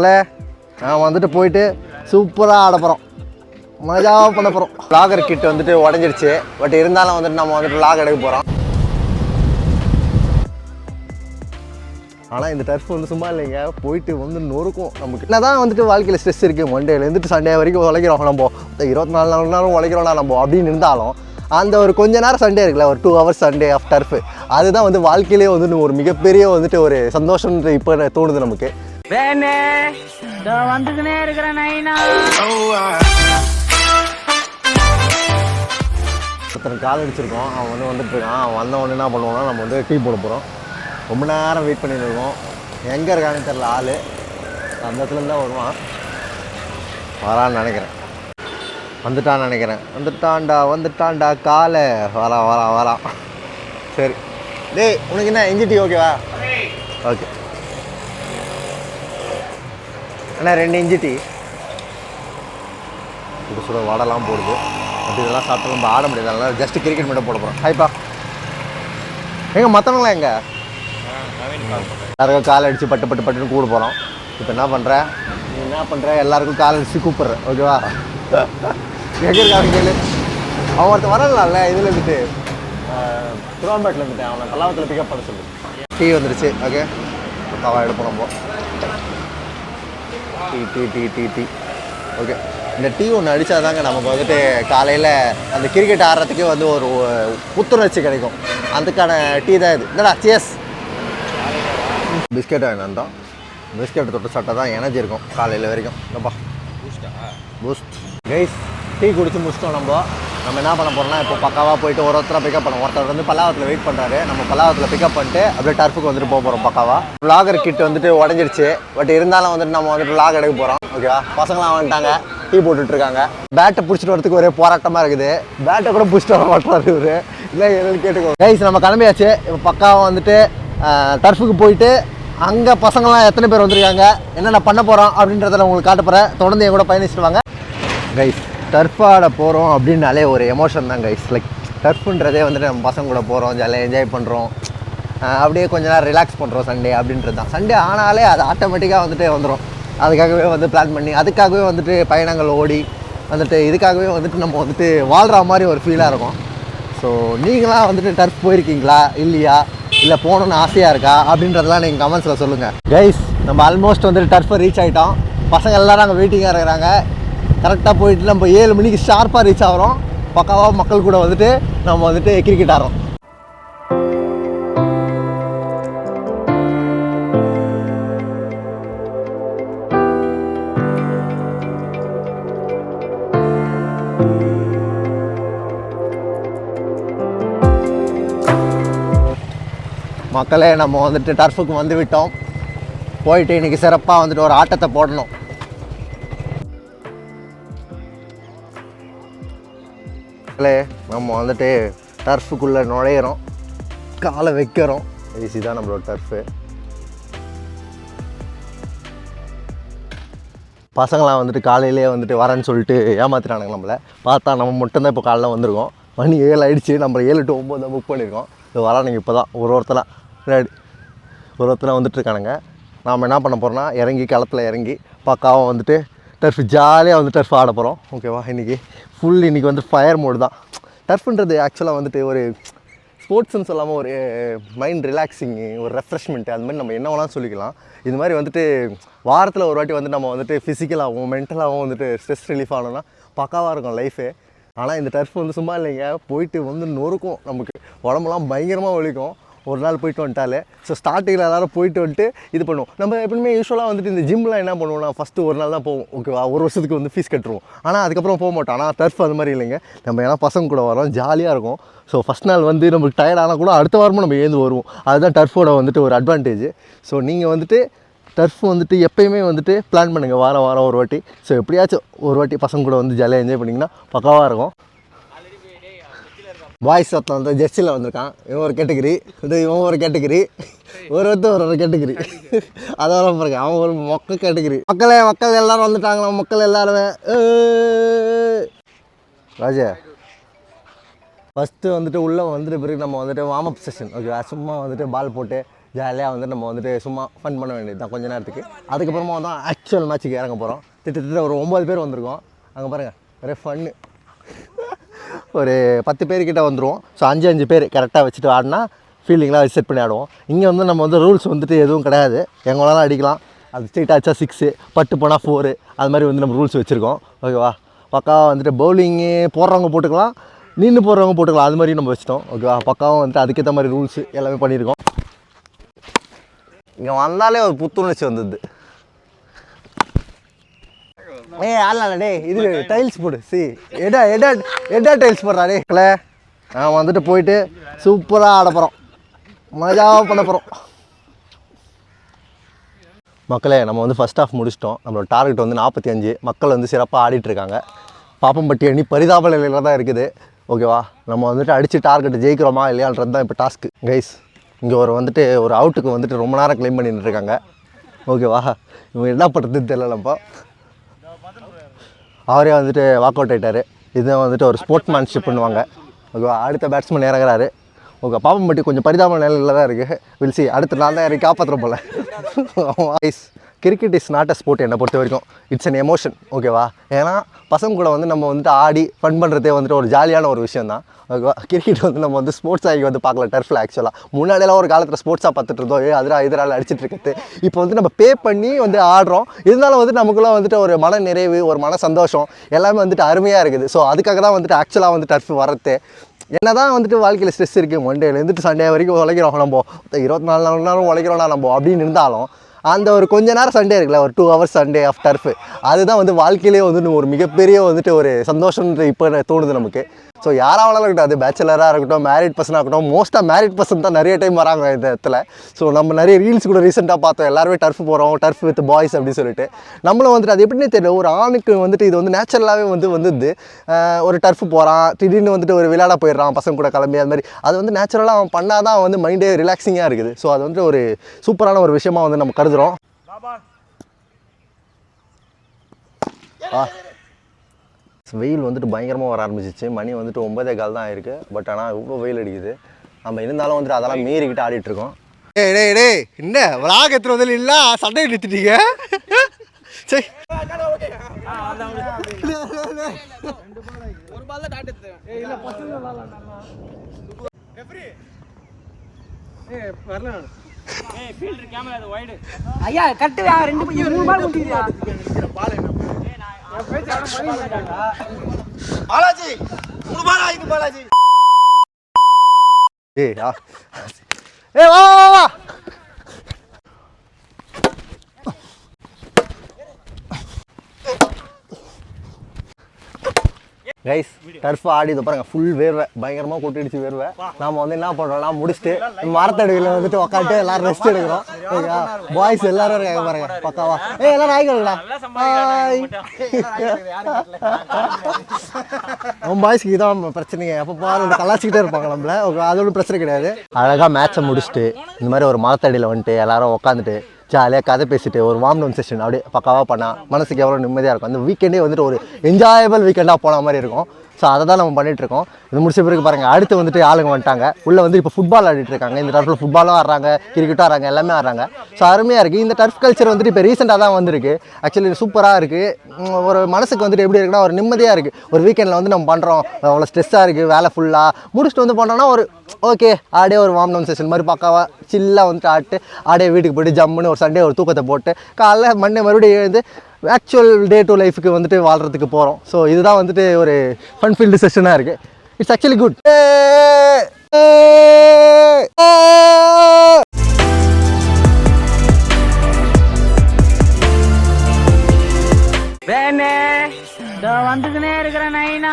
நான் வந்துட்டு போயிட்டு சூப்பராக ஆட போகிறோம், மஜாவாக பண்ண போகிறோம். வ்ளாகர் கிட் வந்துட்டு உடஞ்சிருச்சு, பட் இருந்தாலும் வந்துட்டு நம்ம வந்துட்டு வ்ளாக் எடுக்க போகிறோம். ஆனால் இந்த டர்ஃப் வந்து சும்மா இல்லைங்க, போயிட்டு வந்து நொறுக்கும். நமக்கு என்ன தான் வந்துட்டு வாழ்க்கையில் ஸ்ட்ரெஸ் இருக்குது, மண்டேலேருந்துட்டு சண்டே வரைக்கும் உழைக்கிறோம் நம்ம, 24 நேரம் உழைக்கிறோம்னா நம்ம அப்படின்னு இருந்தாலும் அந்த ஒரு கொஞ்ச நேரம் சண்டே இருக்குல்ல, ஒரு 2 hours சண்டே ஆஃப் டர்ஃபு, அதுதான் வந்து வாழ்க்கையிலே வந்துட்டு ஒரு மிகப்பெரிய வந்துட்டு ஒரு சந்தோஷம்ன்ற இப்போ தோணுது நமக்கு. வந்துக்கினே இருக்கிறேன் ஒருத்தன் கால் அடிச்சிருக்கோம், அவன் வந்துட்டு இருக்கான். அவன் வந்த உடனே என்ன பண்ணுவோம்னா நம்ம வந்து டீ போட போகிறோம். ரொம்ப நேரம் வெயிட் பண்ணிட்டு இருக்கோம், எங்கே இருக்கான்னு தெரியல ஆள். அந்த இடத்துலேருந்து தான் வருவான், வரான்னு நினைக்கிறேன், வந்துட்டான்னு நினைக்கிறேன். வந்துட்டான்டா காலை வரான். சரி டேய், உனக்கு என்ன இஞ்சி டீ ஓகேவா? ஓகே அண்ணா 2 இஞ்சி டீ. சுட வடைலாம் போடுது, அப்படி இதெல்லாம் சாப்பிட்டு நம்ம ஆட முடியாது, அதனால ஜஸ்ட் கிரிக்கெட் மட்டும் போட போகிறோம். ஹைப்பா எங்கே மற்றவங்களாம் எங்கே? எல்லாருக்கும் கால் அடித்து பட்டுன்னு கூட போகிறோம். இப்போ என்ன பண்ணுறேன், நீ என்ன பண்ணுற, எல்லாருக்கும் கால் அடித்து கூப்பிட்றேன், ஓகேவா? எங்கே இருக்காங்க கேளு. அவன் ஒருத்தர் வரலாம்ல, இதில் இருந்துட்டு திருவாம்பேட்டில் இருந்துட்டேன், அவனை கல்லாவத்தில் பிக்கப் பண்ண சொல்லு. டீ வந்துடுச்சு, ஓகே தவா எடுப்போம் நம்ம. Tea okay. இந்த டீ ஒன்று அடித்தா தாங்க நமக்கு வந்துட்டு காலையில் அந்த கிரிக்கெட் ஆடுறதுக்கே வந்து ஒரு புத்துணர்ச்சி கிடைக்கும். அதுக்கான டீ தான் இது. என்னடா சியர்ஸ். பிஸ்கெட் வாங்கி வந்தோம், பிஸ்கெட் தொட்டு சாப்பிட்டா தான் எனர்ஜி இருக்கும் காலையில் வரைக்கும். இல்லைப்பா பூஸ்ட் கைஸ். டீ குடிச்சு முடிச்சிட்டோம். நம்ம என்ன பண்ண போகிறோம்னா இப்போ பக்காவாக போயிட்டு ஒருத்தராக பிக்கப் பண்ணோம். ஒருத்தர் வந்து பல்லாவரத்தில் வெயிட் பண்ணுறாரு, நம்ம பல்லாவரத்தில் பிக்கப் பண்ணிட்டு அப்படியே டர்ஃபுக்கு வந்துட்டு போக போகிறோம் பக்காவா. வ்ளாகர் கிட் வந்துட்டு உடஞ்சிருச்சு, பட் இருந்தாலும் வந்துட்டு நம்ம வந்துட்டு வ்ளாக் எடுக்க போகிறோம், ஓகேவா? பசங்களாம் வந்துட்டாங்க, டீ போட்டுட்ருக்காங்க. பேட்டை பிடிச்சிட்டு வரதுக்கு ஒரே போராட்டமாக இருக்குது. பேட்டை கூட பிடிச்சிட்டு வர மாட்டாரு இவர், இல்லை எதுவும் கேட்டுக்கோ கைஸ். நம்ம கிளம்பியாச்சு, இப்போ பக்காவாக வந்துட்டு டர்ஃபுக்கு போயிட்டு அங்கே பசங்களாம் எத்தனை பேர் வந்துருக்காங்க, என்னென்ன பண்ண போகிறோம் அப்படின்றத உங்களுக்கு காட்ட போகிறேன். தொடர்ந்து என் கூட பயணிச்சுட்டு வாங்க கைஸ். டர்ஃப் ஆட போகிறோம் அப்படின்னாலே ஒரு எமோஷன் தான் கைஸ். லைக் டர்ஃப்ன்றதே வந்துட்டு நம்ம பசங்க கூட போகிறோம், ஜாலியாக என்ஜாய் பண்ணுறோம், அப்படியே கொஞ்ச நேரம் ரிலாக்ஸ் பண்ணுறோம். சண்டே அப்படின்றது தான். சண்டே ஆனாலே அது ஆட்டோமேட்டிக்காக வந்துட்டு வந்துடும். அதுக்காகவே வந்து பிளான் பண்ணி, அதுக்காகவே வந்துட்டு பயணங்கள் ஓடி வந்துட்டு, இதுக்காகவே வந்துட்டு நம்ம வந்துட்டு வாழ்கிற மாதிரி ஒரு ஃபீலாக இருக்கும். ஸோ நீங்களாம் வந்துட்டு டர்ஃப் போயிருக்கீங்களா இல்லையா, இல்லை போகணுன்னு ஆசையாக இருக்கா அப்படின்றதெல்லாம் நீங்கள் கமெண்ட்ஸில் சொல்லுங்கள் கைஸ். நம்ம ஆல்மோஸ்ட் வந்துட்டு டர்ஃபை ரீச் ஆகிட்டோம். பசங்க எல்லோரும் அங்கே வெயிட்டிங்காக இருக்கிறாங்க. கரெக்டாக போயிட்டு நம்ம 7 மணிக்கு ஷார்ப்பாக ரீச் ஆகிறோம். பக்காவாக மக்கள் கூட வந்துட்டு நம்ம வந்துட்டு கிரிக்கெட் ஆடுறோம். மக்களே நம்ம வந்துட்டு டர்ஃபுக்கு வந்து விட்டோம். போயிட்டு இன்றைக்கி சிறப்பாக வந்துட்டு ஒரு ஆட்டத்தை போடணும். மக்களே நம்ம வந்துட்டு டர்ஃபுக்குள்ளே நுழையிறோம், காலை வைக்கிறோம். ஈஸி தான் நம்மளோட டர்ஃபு. பசங்களாம் வந்துட்டு காலையிலே வந்துட்டு வரேன்னு சொல்லிட்டு ஏமாத்திட்டானுங்க நம்மளை. பார்த்தா நம்ம மட்டும்தான் இப்போ காலைல வந்திருக்கோம். மணி 7 ஆகிடுச்சு. நம்ம 7 to 9 தான் புக் பண்ணியிருக்கோம். இது வரானுங்க இப்போ தான் ஒருத்தராக வந்துட்டுருக்கானுங்க. நாம் என்ன பண்ண போகிறோம்னா இறங்கி களத்தில் இறங்கி பக்காவாக வந்துட்டு டர்ஃப் ஜாலியாக வந்து டர்ஃப் ஆட போகிறோம், ஓகேவா? இன்றைக்கி வந்து ஃபயர் மோடு தான். டர்ஃப்ன்றது ஆக்சுவலாக வந்துட்டு ஒரு ஸ்போர்ட்ஸ்ன்னு சொல்லாமல் ஒரு மைண்ட் ரிலாக்ஸிங்கு, ஒரு ரெஃப்ரெஷ்மெண்ட்டு, அது மாதிரி நம்ம என்ன வேணாலும் சொல்லிக்கலாம். இது மாதிரி வந்துட்டு வாரத்தில் ஒரு வாட்டி வந்து நம்ம வந்துட்டு ஃபிசிக்கலாகவும் மென்டலாகவும் வந்துட்டு ஸ்ட்ரெஸ் ரிலீஃப் ஆனோம்னா பக்காவாக இருக்கும் லைஃபே. ஆனால் இந்த டர்ஃப் வந்து சும்மா இல்லைங்க, போயிட்டு வந்து நொறுக்கும். நமக்கு உடம்புலாம் பயங்கரமாக ஒழிக்கும் ஒரு நாள் போயிட்டு வந்துட்டாலே. ஸோ ஸ்டார்டிங்கில் எல்லோரும் போயிட்டு வந்துட்டு இது பண்ணுவோம். நம்ம எப்பவுமே யூஸ்வலாக வந்துட்டு இந்த ஜிம்லாம் என்ன பண்ணுவோம்னா ஃபஸ்ட்டு ஒரு நாள் தான் போவோம், ஓகேவா? ஒரு வருஷத்துக்கு வந்து ஃபீஸ் கட்டுருவோம், ஆனால் அதுக்கப்புறம் போக மாட்டோம். ஆனால் டர்ஃப் அது மாதிரி இல்லைங்க. நம்ம ஏன்னா பசங்க கூட வரோம், ஜாலியாக இருக்கும். ஸோ ஃபஸ்ட் நாள் வந்து நமக்கு டயர்டானால் கூட அடுத்த வாரமும் நம்ம ஏந்து வருவோம். அதுதான் டர்ஃபோட வந்துட்டு ஒரு அட்வான்டேஜ். ஸோ நீங்கள் வந்துட்டு டர்ஃப் வந்துட்டு எப்போயுமே வந்துட்டு பிளான் பண்ணுங்கள், வாரம் ஒரு வாட்டி. ஸோ எப்படியாச்சும் ஒரு வாட்டி பசங்க கூட வந்து ஜாலியாக என்ஜாய் பண்ணிங்கன்னா பக்காவாக இருக்கும். பாய்ஸ் ஒருத்தன் வந்து ஜெர்சியில் வந்திருக்கான், இவன் ஒரு கேட்டகிரி, இவன் ஒரு கேட்டகிரி, ஒரு கேட்டகிரி, அதோட பாருங்க அவன் ஒரு மொக்க கேட்டகிரி. மக்கள் எல்லோரும் வந்துட்டாங்களா? மக்கள் எல்லாருமே ராஜா ஃபஸ்ட்டு வந்துட்டு உள்ளே வந்துட்டு பிறகு நம்ம வந்துட்டு வார்ம் அப் செஷன், ஓகே, சும்மா வந்துட்டு பால் போட்டு ஜாலியாக வந்து நம்ம வந்துட்டு சும்மா ஃபன் பண்ண வேண்டியது தான் கொஞ்ச நேரத்துக்கு. அதுக்கப்புறமா வந்து ஆக்சுவல் மேட்ச்சுக்கு இறங்க போகிறோம். கிட்டத்தட்ட ஒரு 9 பேர் வந்திருக்கோம். அங்கே பாருங்கள் ஒரே ஃபன்னு. ஒரு 10 பேர்கிட்ட வந்துடுவோம். ஸோ 5 பேர் கரெக்டாக வச்சுட்டு ஆடினா ஃபீல்டிங்லாம் வச்சு செட் பண்ணி ஆடுவோம். இங்கே வந்து நம்ம வந்து ரூல்ஸ் வந்துட்டு எதுவும் கிடையாது. எங்களாலும் அடிக்கலாம். அது ஸ்ட்ரெயிட்டாக ஆச்சா 6, பட்டு போனால் 4 அது மாதிரி வந்து நம்ம ரூல்ஸ் வச்சுருக்கோம். ஓகேவா? பக்காவாக வந்துட்டு பவுலிங்கு போடுறவங்க போட்டுக்கலாம், நின்று போடுறவங்க போட்டுக்கலாம். அது மாதிரி நம்ம வச்சிட்டோம். ஓகேவா? பக்காவாக வந்துட்டு அதுக்கேற்ற மாதிரி ரூல்ஸு எல்லாமே பண்ணியிருக்கோம். இங்கே வந்தாலே ஒரு புத்துணர்ச்சி வந்தது. ஆடலாம்டே இது டைல்ஸ் போடு. எடா டைல்ஸ் போடுறாடே. நான் வந்துட்டு போயிட்டு சூப்பராக ஆட போகிறோம், மஜாவாக பண்ண போகிறோம். மக்களே நம்ம வந்து ஃபஸ்ட் ஹாஃப் முடிச்சிட்டோம். நம்மளோட டார்கெட் வந்து 45. மக்கள் வந்து சிறப்பாக ஆடிட்டுருக்காங்க. பாப்பம்பட்டி அணி பரிதாப நிலையில் தான் இருக்குது. ஓகேவா? நம்ம வந்துட்டு அடித்து டார்கெட் ஜெயிக்கிறோமா இல்லையான்றது தான் இப்போ டாஸ்க்கு. கைஸ் இங்கே வந்துட்டு ஒரு அவுட்டுக்கு வந்துட்டு ரொம்ப நேரம் கிளைம் பண்ணிட்டு இருக்காங்க. ஓகேவா? இவங்க என்ன பண்ணுறதுன்னு தெரியலப்பா. அவரே வந்துட்டு வாக் அவுட் ஆகிட்டார். இதுதான் வந்துட்டு ஒரு ஸ்போர்ட்ஸ்மேன்ஷிப் பண்ணுவாங்க. ஓகேவா? அடுத்த பேட்ஸ்மேன் இறங்குறாரு. ஓகே, பாப்பம்பட்டி கொஞ்சம் பரிதாப நிலையில் தான் இருக்குது. வில்சி அடுத்த நாள் தான் இறக்கி காப்பாற்றுற போல். Cricket is not a sport. என்னை பொறுத்த வரைக்கும் இட்ஸ் அன் எமோஷன். ஓகேவா? ஏன்னா பசங்க கூட வந்து நம்ம வந்துட்டு ஆடி ஃபன் பண்ணுறதே வந்துட்டு ஒரு ஜாலியான ஒரு விஷயம் தான். ஓகேவா? கிரிக்கெட் வந்து நம்ம வந்து ஸ்போர்ட்ஸ் ஆகி வந்து பார்க்கல டர்ஃபில். ஆக்சுவலாக முன்னாடியெல்லாம் ஒரு காலத்தில் ஸ்போர்ட்ஸாக பார்த்துட்டு இருந்தோம். எதிராக அடிச்சிட்டு இருக்கிறது. இப்போ வந்து நம்ம பே பண்ணி வந்து ஆடுறோம். இருந்தாலும் வந்து நமக்குள்ளே வந்துட்டு ஒரு மன நிறைவு, ஒரு மன சந்தோஷம் எல்லாமே வந்துட்டு அருமையாக இருக்குது. ஸோ அதுக்காக தான் வந்துட்டு ஆக்சுவலாக வந்து டர்ஃப் வரது. என்ன தான் வந்துட்டு வாழ்க்கையில் ஸ்ட்ரெஸ் இருக்குது, மண்டேலேருந்துட்டு சண்டே வரைக்கும் உழைக்கிறோம், நம்ம 24 மணி நேரம் உழைக்கிறோம்னா நம்ம அப்படின்னு இருந்தாலும் அந்த ஒரு கொஞ்ச நேரம் சண்டே இருக்குல்ல, ஒரு 2 hours சண்டே ஆஃப் டர்ஃபு, அதுதான் வந்து வாழ்க்கையிலே வந்துட்டு ஒரு மிகப்பெரிய வந்துட்டு ஒரு சந்தோஷம்ன்ற இப்போ தோணுது நமக்கு. ஸோ யாராவனாலும் இருக்கட்டும், அது பேச்சுலராக இருக்கட்டும், மேரிட் பர்சனாக இருக்கட்டும், மோஸ்ட்டாக மேரிட் பர்சன் தான் நிறைய டைம் வராங்க இந்த இடத்துல. ஸோ நம்ம நிறைய ரீல்ஸ் கூட ரீசெண்டாக பார்த்தோம், எல்லாருமே டர்ஃப் போகிறோம், டர்ஃப் வித் பாய்ஸ் அப்படின்னு சொல்லிட்டு. நம்மளும் வந்துட்டு அது எப்படின்னு தெரியல, ஒரு ஆணுக்கு வந்துட்டு இது வந்து நேச்சுரலாகவே வந்துது. ஒரு டர்ஃப் போகிறான், திடீர்னு வந்துட்டு ஒரு விளையாட போயிடுறான் பசங்க கூட கிளம்பி, அது மாதிரி அது வந்து நேச்சுரலாக அவன் பண்ணால் தான் வந்து மைண்டே ரிலாக்ஸிங்காக இருக்குது. ஸோ அது வந்து ஒரு சூப்பரான ஒரு விஷயமா வந்து நம்ம கருதுகிறோம். வெயில் வந்துட்டு பயங்கரமாக வர ஆரம்பிச்சிச்சு. மணி வந்துட்டு 9:15 தான் ஆயிருக்கு. பட் ஆனால் இவ்வளோ வெயில் அடிக்குது. நம்ம இருந்தாலும் வந்துட்டு அதெல்லாம் மீறிக்கிட்டு ஆடிட்டுருக்கோம். டே என்ன விளாக் எத்தனை வந்து இல்லை சண்டையை நிறுத்திட்டீங்க. சரி ஐயா கட்டு 2 3 பால் குட்டியா பாலாஜி 3 பால் ஆயிடுச்சு பாலாஜி. வா கைஸ், டர்ஃப் ஆடிது பாருங்க, ஃபுல் வேர்வை பயங்கரமாக கொட்டிடுச்சு வேர்வை. நாம் வந்து என்ன பண்ணுறோம்னா முடிச்சுட்டு மரத்தடியில் வந்துட்டு உட்காந்துட்டு எல்லாரும் ரெஸ்ட் எடுக்கிறோம். ஓகேவா? பாய்ஸ் எல்லாரும் இருக்காங்க பாருங்க பக்காவா. எல்லாரும் ஆகிக்கலா நம்ம பாய்ஸ்க்கு இதான் பிரச்சனைங்க. எப்போ பாரு இந்த கலாச்சிக்கிட்டே இருப்பாங்க நம்மள. ஓகே, அது ஒன்றும் பிரச்சனை கிடையாது. அழகாக மேட்சை முடிச்சுட்டு இந்த மாதிரி ஒரு மரத்தடியில் வந்துட்டு எல்லாரும் உட்காந்துட்டு ஜாலியாக கதை பேசிட்டு ஒரு வார்ம் டவுன் செஷன் அப்படியே பக்காவாக பண்ணால் மனசுக்கு எவ்வளோ நிம்மதியாக இருக்கும். அந்த வீக்கெண்டே வந்துட்டு ஒரு என்ஜாயபிள் வீக்கெண்டாக போன மாதிரி இருக்கும். ஸோ அதை தான் நம்ம பண்ணிகிட்ருக்கோம். இது முடிச்ச பிறகு பாருங்கள், அடுத்து வந்துட்டு ஆளுங்க வந்துட்டாங்க. உள்ளே வந்து இப்போ ஃபுட்பால் ஆடிட்டு இருக்காங்க. இந்த டர்ஃபில் ஃபுட்பாலும் ஆடுறாங்க, கிரிக்கெட்டும் ஆடுறாங்க, எல்லாமே ஆடுறாங்க. ஸோ அருமையாக இருக்குது. இந்த டர்ஃப் கல்ச்சர் வந்துட்டு இப்போ ரீசெண்டாக தான் வந்திருக்கு. ஆக்சுவலி சூப்பராக இருக்குது. ஒரு மனசுக்கு வந்துட்டு எப்படி இருக்குன்னா ஒரு நிம்மதியாக இருக்குது. ஒரு வீக்கெண்டில் வந்து நம்ம பண்ணுறோம், அவ்வளோ ஸ்ட்ரெஸ்ஸாக இருக்குது, வேலை ஃபுல்லாக முடிச்சுட்டு வந்து பண்ணோன்னா ஒரு ஓகே ஆடே ஒரு வார்ம் டவுன் செஷன் மாதிரி பக்காவாக சில்லாக வந்துட்டு ஆட்டு ஆடே வீட்டுக்கு போய்ட்டு ஜம்முன்னு ஒரு சண்டே ஒரு தூக்கத்தை போட்டு காலைல மண்டே மறுபடியும் எழுந்து ஆக்சுவல் டே டு லைஃபுக்கு வந்துட்டு வாழ்கிறதுக்கு போகிறோம். ஸோ இதுதான் வந்துட்டு ஒரு ஃபன் ஃபீல்டு செஷனாக இருக்குது. It's actually good. வந்துக்கினே இருக்கிற நைனா